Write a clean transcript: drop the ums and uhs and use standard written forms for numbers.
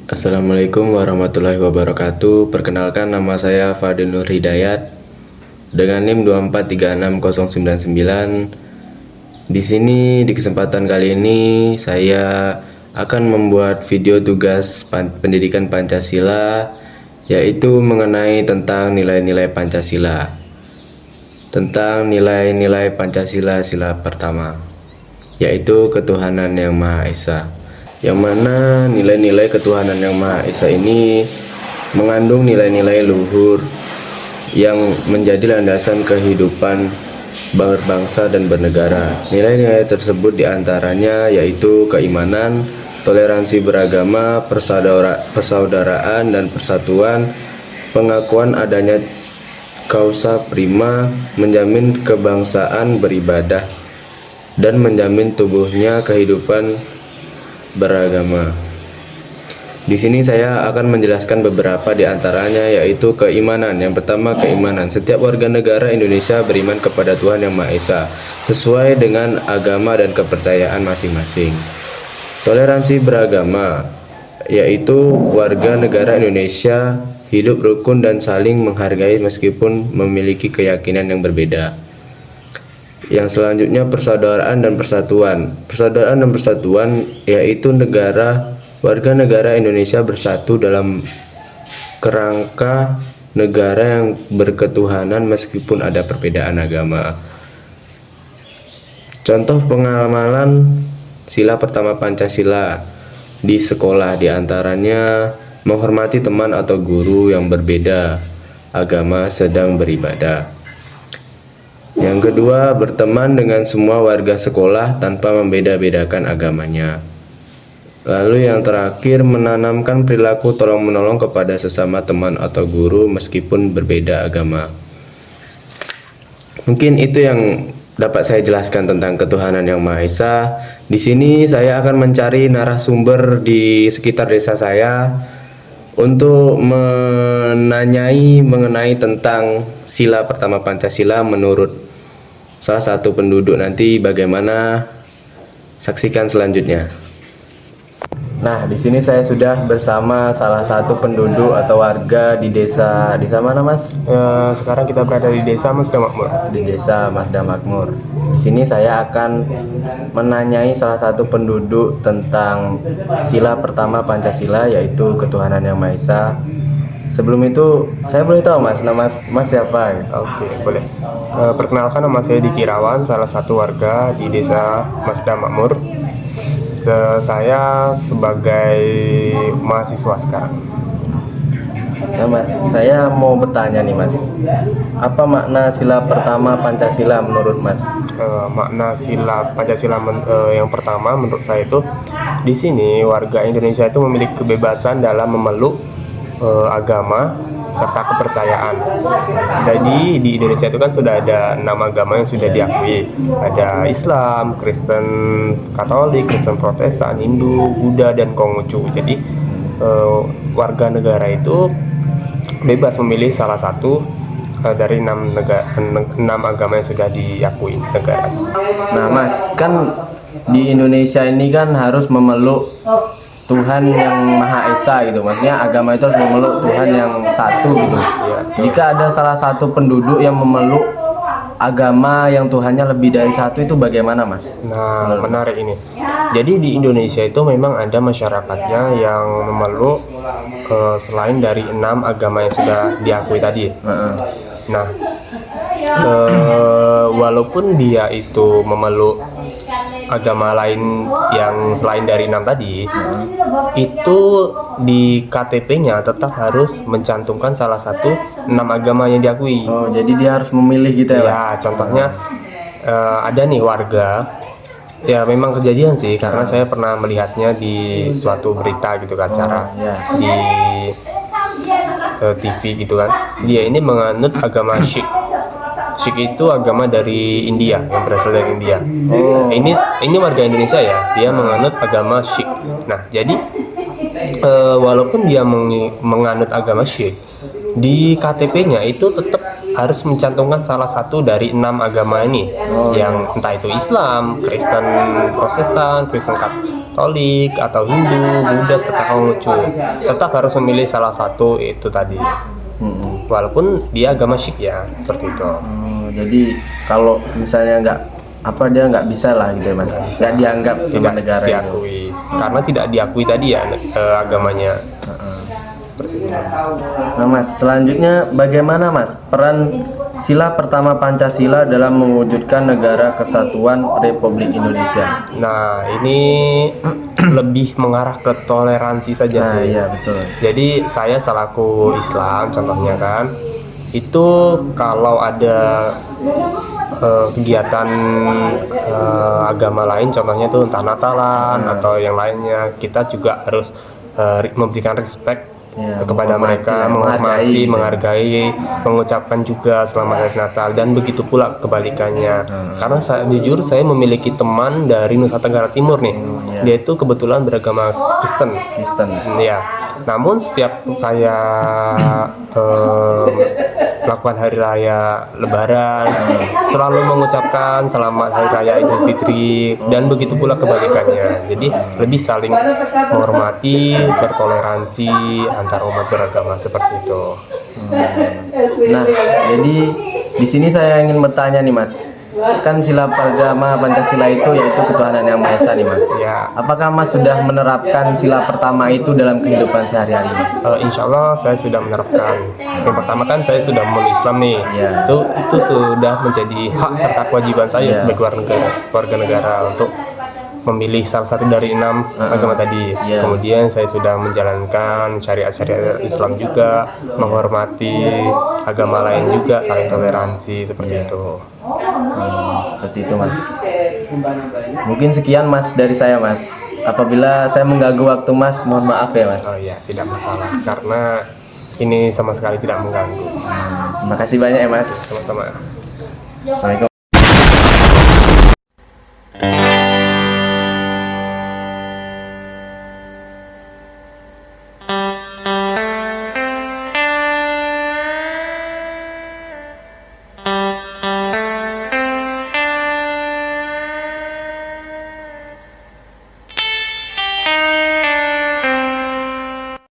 Assalamualaikum warahmatullahi wabarakatuh. Perkenalkan, nama saya Fadil Nur Hidayat dengan NIM 2436099. Di sini di kesempatan kali ini saya akan membuat video tugas pendidikan Pancasila, yaitu mengenai tentang nilai-nilai Pancasila. Tentang nilai-nilai Pancasila sila pertama, yaitu ketuhanan yang Maha Esa. Yang mana nilai-nilai ketuhanan yang Maha Esa ini mengandung nilai-nilai luhur yang menjadi landasan kehidupan berbangsa dan bernegara. Nilai-nilai tersebut diantaranya yaitu keimanan, toleransi beragama, persaudaraan dan persatuan, pengakuan adanya causa prima, menjamin kebangsaan beribadah, dan menjamin tubuhnya kehidupan beragama. Di sini saya akan menjelaskan beberapa di antaranya, yaitu keimanan. Yang pertama, keimanan. Setiap warga negara Indonesia beriman kepada Tuhan Yang Maha Esa sesuai dengan agama dan kepercayaan masing-masing. Toleransi beragama, yaitu warga negara Indonesia hidup rukun dan saling menghargai meskipun memiliki keyakinan yang berbeda. Yang selanjutnya, persaudaraan dan persatuan. Persaudaraan dan persatuan yaitu warga negara Indonesia bersatu dalam kerangka negara yang berketuhanan meskipun ada perbedaan agama. Contoh pengamalan sila pertama Pancasila di sekolah diantaranya menghormati teman atau guru yang berbeda agama sedang beribadah. Yang kedua, berteman dengan semua warga sekolah tanpa membeda-bedakan agamanya. Lalu yang terakhir, menanamkan perilaku tolong-menolong kepada sesama teman atau guru meskipun berbeda agama. Mungkin itu yang dapat saya jelaskan tentang ketuhanan yang Maha Esa. Di sini saya akan mencari narasumber di sekitar desa saya untuk menanyai mengenai tentang sila pertama Pancasila menurut salah satu penduduk. Nanti bagaimana, saksikan selanjutnya. Nah, di sini saya sudah bersama salah satu penduduk atau warga di desa mana, Mas? Sekarang kita berada di desa Mazda Makmur. Di desa Mazda Makmur. Di sini saya akan menanyai salah satu penduduk tentang sila pertama Pancasila, yaitu ketuhanan yang Maha Esa. Sebelum itu, saya boleh tahu, Mas, nama Mas siapa? Oke, boleh. Perkenalkan, nama saya Diki Irawan, salah satu warga di desa Mazda Makmur. Saya sebagai mahasiswa sekarang. Nah, Mas, saya mau bertanya nih, Mas. Apa makna sila pertama Pancasila menurut Mas? Makna sila Pancasila yang pertama menurut saya itu, di sini warga Indonesia itu memiliki kebebasan dalam memeluk agama serta kepercayaan. Jadi di Indonesia itu kan sudah ada 6 agama yang sudah diakui. Ada Islam, Kristen Katolik, Kristen Protestan, Hindu, Buddha, dan Konghucu. Jadi warga negara itu bebas memilih salah satu dari 6 agama yang sudah diakui negara. Nah, Mas, kan di Indonesia ini kan harus memeluk Tuhan yang Maha Esa gitu. Maksudnya agama itu harus memeluk Tuhan yang satu gitu. Ya. Jika ada salah satu penduduk yang memeluk agama yang Tuhannya lebih dari satu, itu bagaimana, Mas? Nah, menarik ini. Jadi di Indonesia itu memang ada masyarakatnya yang memeluk selain dari 6 agama yang sudah diakui tadi. Nah, walaupun dia itu memeluk agama lain yang selain dari 6 tadi, itu di KTP-nya tetap harus mencantumkan salah satu 6 agama yang diakui. Oh, jadi dia harus memilih gitu ya, Mas? Ya, contohnya ada nih warga, ya memang kejadian sih, karena saya pernah melihatnya di suatu berita gitu kan, acara di TV gitu kan. Dia ini menganut agama Sikh. Sikh itu agama dari India, yang berasal dari India. Ini warga Indonesia ya, dia menganut agama Sikh. Nah, jadi walaupun dia menganut agama Sikh, di KTP-nya itu tetap harus mencantumkan salah satu dari 6 agama ini, yang entah itu Islam, Kristen Protestan, Kristen Katolik, atau Hindu, Buddha, serta Konghucu. Tetap harus memilih salah satu itu tadi, walaupun dia agama Sikh ya, seperti itu. Jadi kalau misalnya dia nggak bisa lah gitu ya mas, nggak dianggap Tidak negara itu. diakui, karena tidak diakui tadi ya agamanya. Seperti itu. Nah mas, selanjutnya bagaimana mas peran sila pertama Pancasila dalam mewujudkan negara kesatuan Republik Indonesia? Nah, ini lebih mengarah ke toleransi saja Nah sih. iya betul. Jadi saya selaku Islam contohnya kan, itu kalau ada kegiatan agama lain, contohnya tuh entah Natalan atau yang lainnya, kita juga harus memberikan respect kepada mereka, menghargai, mengucapkan juga selamat hari Natal, dan begitu pula kebalikannya. Karena jujur saya memiliki teman dari Nusa Tenggara Timur nih, dia itu kebetulan beragama Kristen. Ya, namun setiap saya melakukan hari raya Lebaran, selalu mengucapkan selamat hari raya Idul Fitri, dan begitu pula kebalikannya. Jadi lebih saling menghormati, bertoleransi antar umat beragama seperti itu. Nah, jadi di sini saya ingin bertanya nih mas, kan sila pertama Pancasila itu yaitu ketuhanan yang Maha Esa nih mas. Ya. Apakah mas sudah menerapkan sila pertama itu dalam kehidupan sehari-hari mas? Insya Allah saya sudah menerapkan. Yang pertama kan saya sudah memeluk Islam nih. Ya. Itu sudah menjadi hak serta kewajiban saya sebagai warga negara untuk memilih salah satu dari 6 agama tadi. Kemudian saya sudah menjalankan syariat Islam juga, menghormati agama lain juga, saling toleransi seperti itu. Seperti itu mas. Mungkin sekian mas dari saya mas. Apabila saya mengganggu waktu mas, mohon maaf ya mas. Oh iya, tidak masalah, karena ini sama sekali tidak mengganggu. Terima kasih banyak ya mas. Sama-sama. Assalamualaikum.